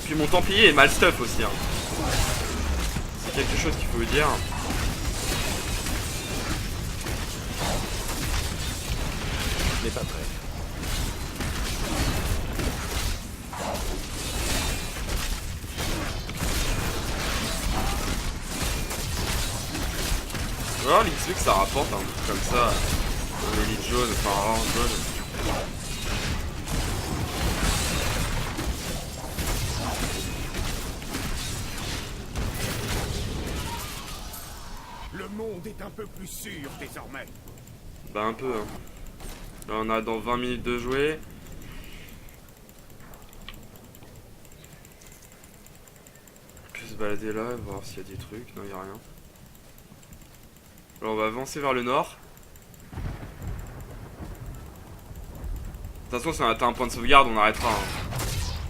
Puis mon Templier est mal stuff aussi. Hein. C'est quelque chose qu'il faut vous dire. Je n'ai pas prêt. Alors l'XP que ça rapporte un truc comme ça. L'élite jaune, enfin orange jaune. Le monde est un peu plus sûr désormais. Bah un peu hein. Là on a dans 20 minutes de jouer. On peut se balader là, voir s'il y a des trucs. Non, il n'y a rien. Alors on va avancer vers le nord. De toute façon, si on atteint un point de sauvegarde, on arrêtera. Hein.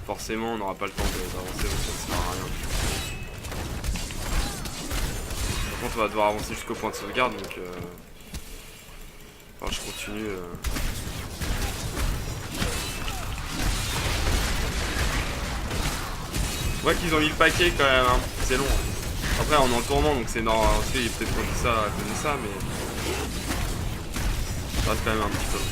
Forcément, on n'aura pas le temps d'avancer, donc ça ne sert à rien. Par contre, on va devoir avancer jusqu'au point de sauvegarde, donc... Enfin, je continue... On voit qu'ils ont mis le paquet quand même, hein. C'est long. Hein. Après, on est en tournant, donc c'est normal. Il est peut-être connu ça à cause de ça, mais... Ça reste quand même un petit peu long.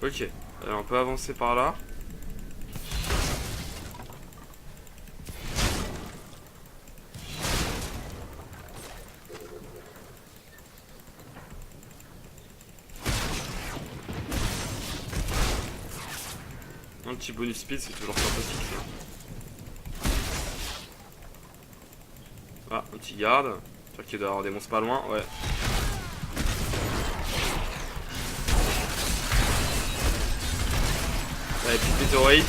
Ok, alors on peut avancer par là. Un petit bonus speed, c'est toujours sympathique ça. Ah, un petit garde. J'espère qu'il doit y avoir des monstres pas loin, ouais. Ouais, petite météorite.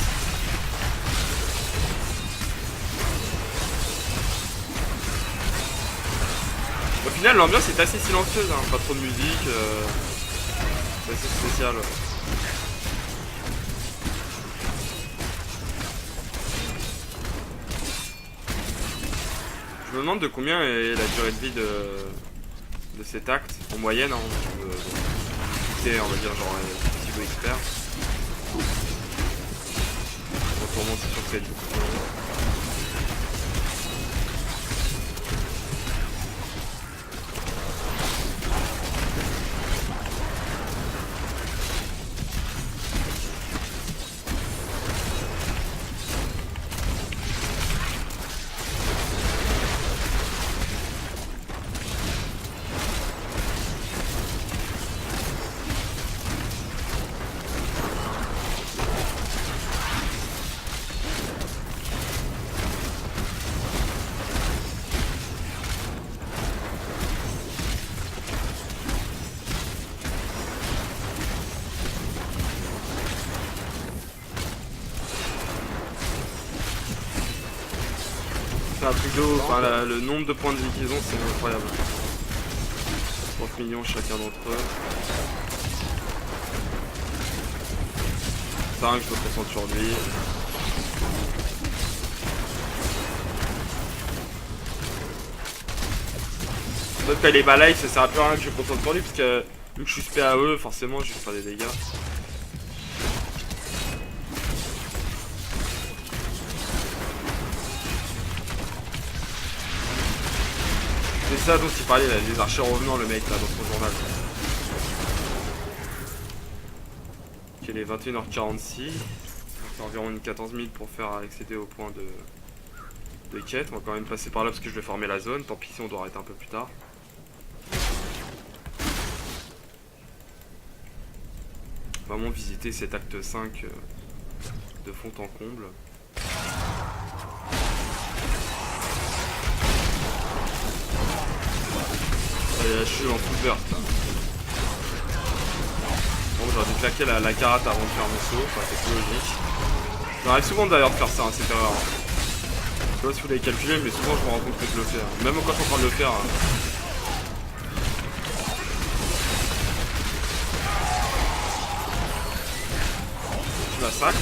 Au final, l'ambiance est assez silencieuse, hein. Pas trop de musique. C'est assez spécial. Je me demande de combien est la durée de vie de cet acte, en moyenne, hein, on va dire genre petit peu expert. Retournement, c'est sûr que c'est beaucoup plus long. C'est un truc de ouf, enfin, le nombre de points de vie qu'ils ont, c'est incroyable. 30 millions chacun d'entre eux. C'est un que je me concentre sur lui. Sauf qu'elle est balai, ça sert à plus à rien que je me concentre sur lui, parce que vu que je suis spé à eux, forcément je vais faire des dégâts. C'est ça dont il parlait là, les archers revenants, le mec là dans son journal. Ok, il est 21h46. C'est environ une 14 000 pour faire accéder au point de quête. On va quand même passer par là parce que je vais former la zone. Tant pis si on doit arrêter un peu plus tard. Vraiment visiter cet acte 5 de fond en comble. Et je suis en full burst là. Bon, j'aurais dû claquer la caratte avant de faire mon saut, enfin c'est plus logique. Ça arrive souvent d'ailleurs de faire ça, hein, cette erreur. Je sais pas si vous l'avez calculé, mais souvent je me rends compte que je le fais. Hein. Même quand je suis en train de le faire. Hein. Je la sac.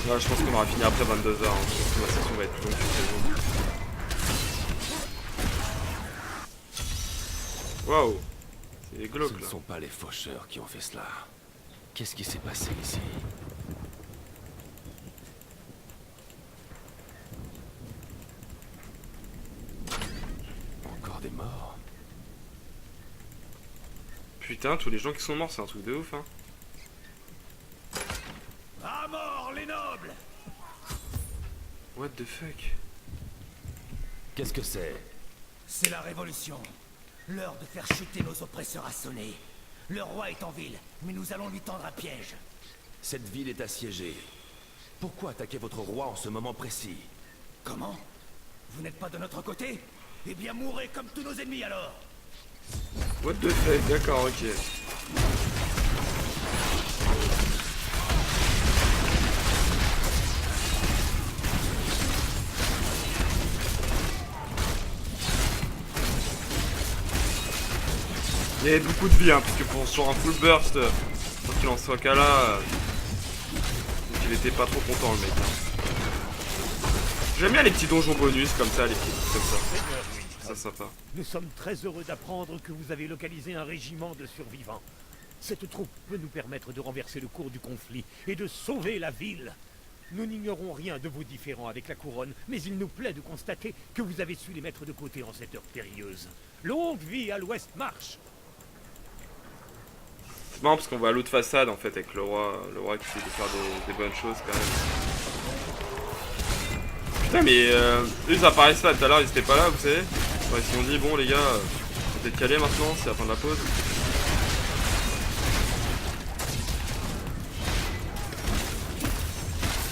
Ouais, je pense qu'on aura fini après 22h. Hein. Je pense que ma session va être plus longue que prévu. Waouh, c'est les Ce glauques ne là. sont pas les faucheurs qui ont fait cela. Qu'est-ce qui s'est passé ici? Encore des morts. Putain, tous les gens qui sont morts, c'est un truc de ouf, hein. À mort, les nobles! What the fuck? Qu'est-ce que c'est? C'est la révolution. L'heure de faire chuter nos oppresseurs a sonné. Le roi est en ville, mais nous allons lui tendre un piège. Cette ville est assiégée. Pourquoi attaquer votre roi en ce moment précis? Comment? Vous n'êtes pas de notre côté? Eh bien, mourrez comme tous nos ennemis alors! What the fuck, d'accord, ok. Il y avait beaucoup de vie, hein, parce que pour sur un full burst, faut qu'il en soit qu'à là. Donc il était pas trop content le mec. Hein. J'aime bien les petits donjons bonus comme ça, les petits trucs comme ça. Seigneur Ça Wilhelm, sympa. nous sommes très heureux d'apprendre que vous avez localisé un régiment de survivants. Cette troupe peut nous permettre de renverser le cours du conflit et de sauver la ville. Nous n'ignorons rien de vos différends avec la couronne, mais il nous plaît de constater que vous avez su les mettre de côté en cette heure périlleuse. Longue vie à l'Ouest Marche! C'est marrant parce qu'on voit à l'autre façade en fait avec le roi qui essaie de faire des bonnes choses quand même. Putain mais eux ils apparaissent là, tout à l'heure ils étaient pas là vous savez. Enfin, ils se sont dit bon les gars, vous êtes calés maintenant, c'est la fin de la pause.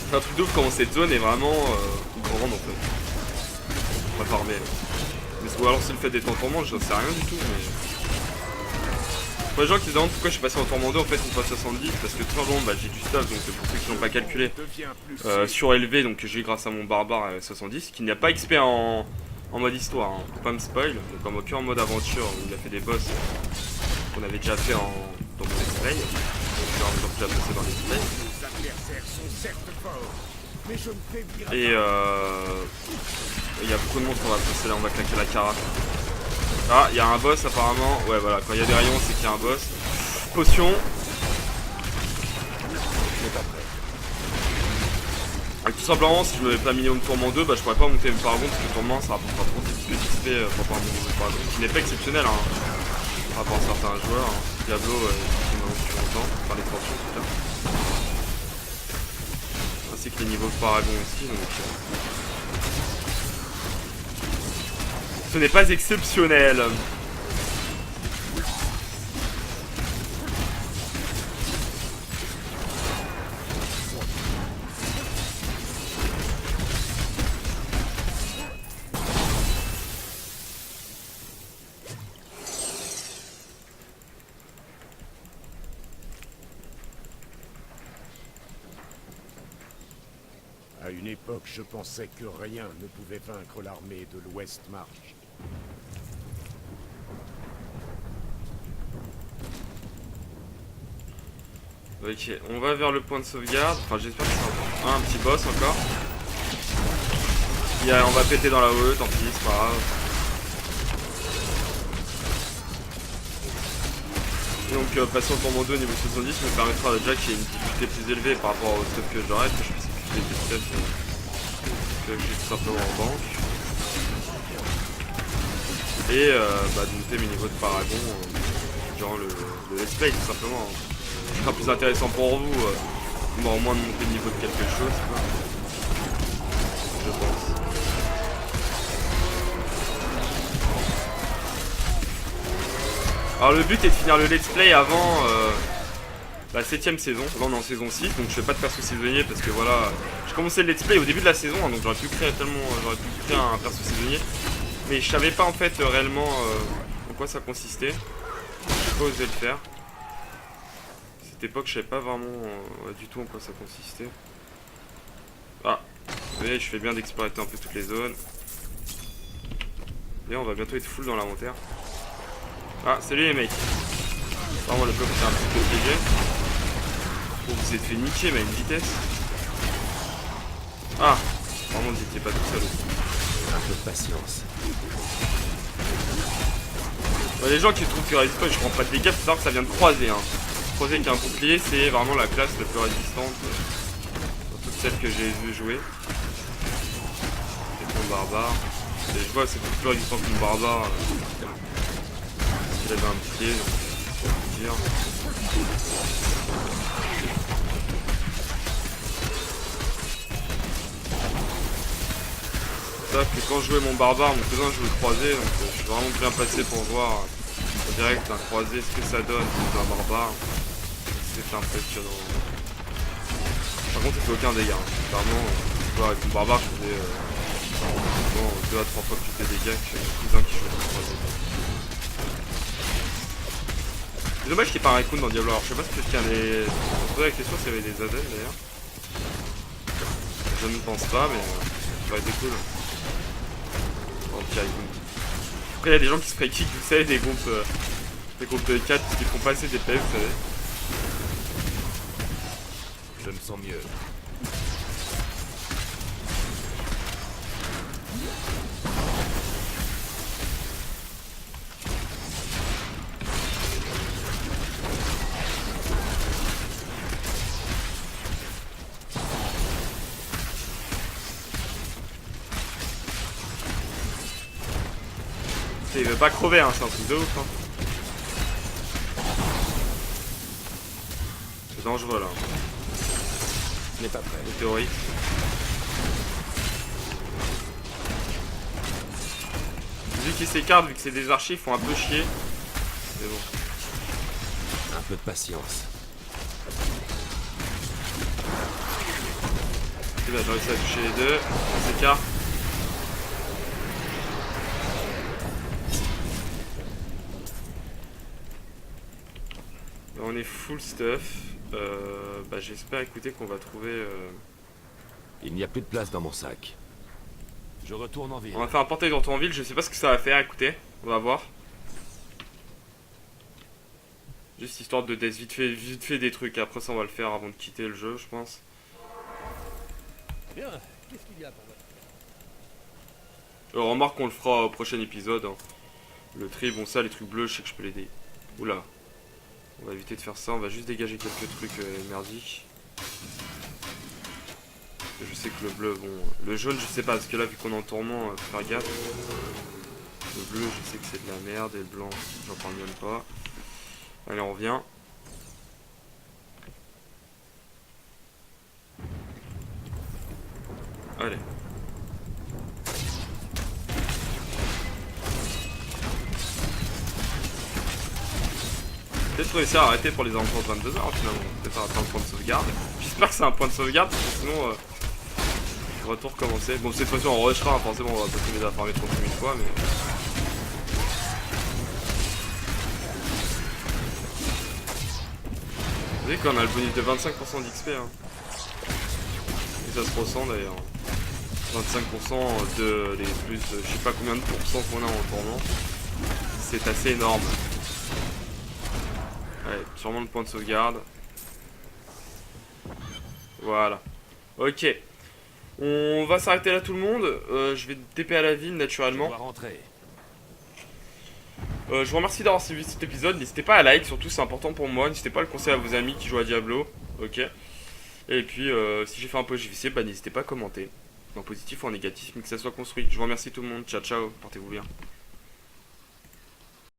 C'est un truc de ouf comment cette zone est vraiment grande en fait. Pas farmer. Mais ou alors c'est le fait d'être en tourment, je sais rien du tout mais... Pour les gens qui se demandent pourquoi je suis passé en tourment 2 en fait une fois 70, parce que tout simplement bah, j'ai du stuff, donc pour ceux qui n'ont pas calculé, surélevé, donc j'ai grâce à mon barbare 70, qui n'a pas XP en mode histoire, hein. Faut pas me spoil, donc en mode aventure où il a fait des boss qu'on avait déjà fait dans mon let's play, donc je vais déjà passer dans les play. Les adversaires sont certes forts, mais je me fais virer. Et il y a beaucoup de monde qu'on va passer là, on va claquer la carafe. Ah, il y a un boss apparemment. Ouais, voilà, quand il y a des rayons, c'est qu'il y a un boss. Potion. Et tout simplement, si je me mets pas minimum tourment 2, bah je pourrais pas monter mes paragons parce que le tourment ça rapportera trop d'XP par rapport à mon paragon. Qui n'est pas exceptionnel hein, par rapport à certains joueurs. Hein. Diablo, qui m'ont depuis longtemps, par l'extension en tout cas. Ainsi que les niveaux de paragon aussi, donc. Ce n'est pas exceptionnel. À une époque, je pensais que rien ne pouvait vaincre l'armée de l'Ouest Marche. Ok, on va vers le point de sauvegarde. Enfin, j'espère que c'est un petit boss encore. On va péter dans la haute, tant pis, c'est pas grave. Et donc, passer au tourment 2 niveau 70 me permettra déjà qu'il y ait une difficulté plus élevée par rapport au stuff que j'aurai, que je puisse utiliser des stuff que j'ai tout simplement en banque. Et de monter mes niveaux de paragon durant le let's play tout simplement. Ce sera plus intéressant pour vous, au moins de monter le niveau de quelque chose, quoi. Je pense. Alors le but est de finir le let's play avant la 7ème saison. Là on est en saison 6, donc je fais pas de perso saisonnier parce que voilà, j'ai commencé le let's play au début de la saison, hein, donc j'aurais pu créer un perso saisonnier. Mais je savais pas en fait réellement en quoi ça consistait. J'ai pas osé le faire. À cette époque je savais pas vraiment du tout en quoi ça consistait. Ah, vous voyez, je fais bien d'explorer un peu toutes les zones. Et on va bientôt être full dans l'inventaire. Ah, salut les mecs. Vraiment le peuple c'est un petit peu piégé. Oh, vous êtes fait niquer mais à une vitesse. Ah, vraiment vous étiez pas tout seul aussi. Un peu de patience. Bah, les gens qui trouvent que résistant je prends pas de dégâts, faut savoir que ça vient de croiser. Hein. Croiser avec un bouclier, c'est vraiment la classe la plus résistante sur toutes celles que j'ai vu jouer. C'est mon barbare. Et je vois c'est beaucoup plus résistant que mon barbare. Il avait un pied, donc je peux dire. Que quand je jouais mon barbare, mon cousin jouait croisé, donc je suis vraiment bien passé pour voir en direct un croisé ce que ça donne un barbare. C'est impressionnant. Par contre il fait aucun dégât. Hein. Clairement, avec mon barbare je faisais 2 à 3 fois plus de dégâts que mon cousin qui jouait mon croisé. C'est dommage qu'il n'y ait pas un raccoon dans Diablo. Alors je sais pas si quelqu'un des. On se posait la question s'il y avait des Aden d'ailleurs. Je ne pense pas mais ça aurait été cool. Après il y a des gens qui se kick, vous savez, des groupes de 4 qui font passer des PF, vous savez. Je me sens mieux. Il veut pas crever, hein, c'est un truc de ouf. Hein. C'est dangereux là. N'est pas prêt. Théorique. Vu qu'ils s'écartent, vu que c'est des archers, ils font un peu chier. C'est bon. Un peu de patience. Ok, bah, j'ai réussi à toucher les deux. On s'écarte. On est full stuff. Bah, j'espère écouter qu'on va trouver. Il n'y a plus de place dans mon sac. Je retourne en ville. On va faire un portail de retour en ville. Je sais pas ce que ça va faire. Écoutez, on va voir. Juste histoire de test vite fait des trucs. Après ça, on va le faire avant de quitter le jeu, je pense. Bien, qu'est-ce qu'il y a pour votre... Remarque qu'on le fera au prochain épisode. Hein. Le tri, bon ça, les trucs bleus, je sais que je peux l'aider. Oula. On va éviter de faire ça, on va juste dégager quelques trucs merdiques. Je sais que le bleu, bon... Le jaune, je sais pas, parce que là, vu qu'on est en tourment, faut faire gaffe. Le bleu, je sais que c'est de la merde, et le blanc, j'en parle même pas. Allez, on revient. Allez. Peut-être réussir à arrêter pour les alentours de 22 h finalement. Peut-être à atteindre un point de sauvegarde. J'espère que c'est un point de sauvegarde parce que sinon on va tout recommencer. Bon cette fois-ci on rushera, forcément on va pas finir à farmer 30 000 fois mais. Vous voyez qu'on a le bonus de 25% d'XP hein. Et ça se ressent d'ailleurs. 25% de les plus je sais pas combien de pourcents qu'on a en tournant. C'est assez énorme. Ouais, sûrement le point de sauvegarde. Voilà. Ok. On va s'arrêter là tout le monde. Je vais TP à la ville naturellement. Je dois rentrer. Je vous remercie d'avoir suivi cet épisode. N'hésitez pas à like, surtout c'est important pour moi. N'hésitez pas à le conseiller à vos amis qui jouent à Diablo. Ok. Et puis si j'ai fait un peu JVC, bah n'hésitez pas à commenter. En positif ou en négatif, mais que ça soit construit. Je vous remercie tout le monde. Ciao ciao. Portez-vous bien.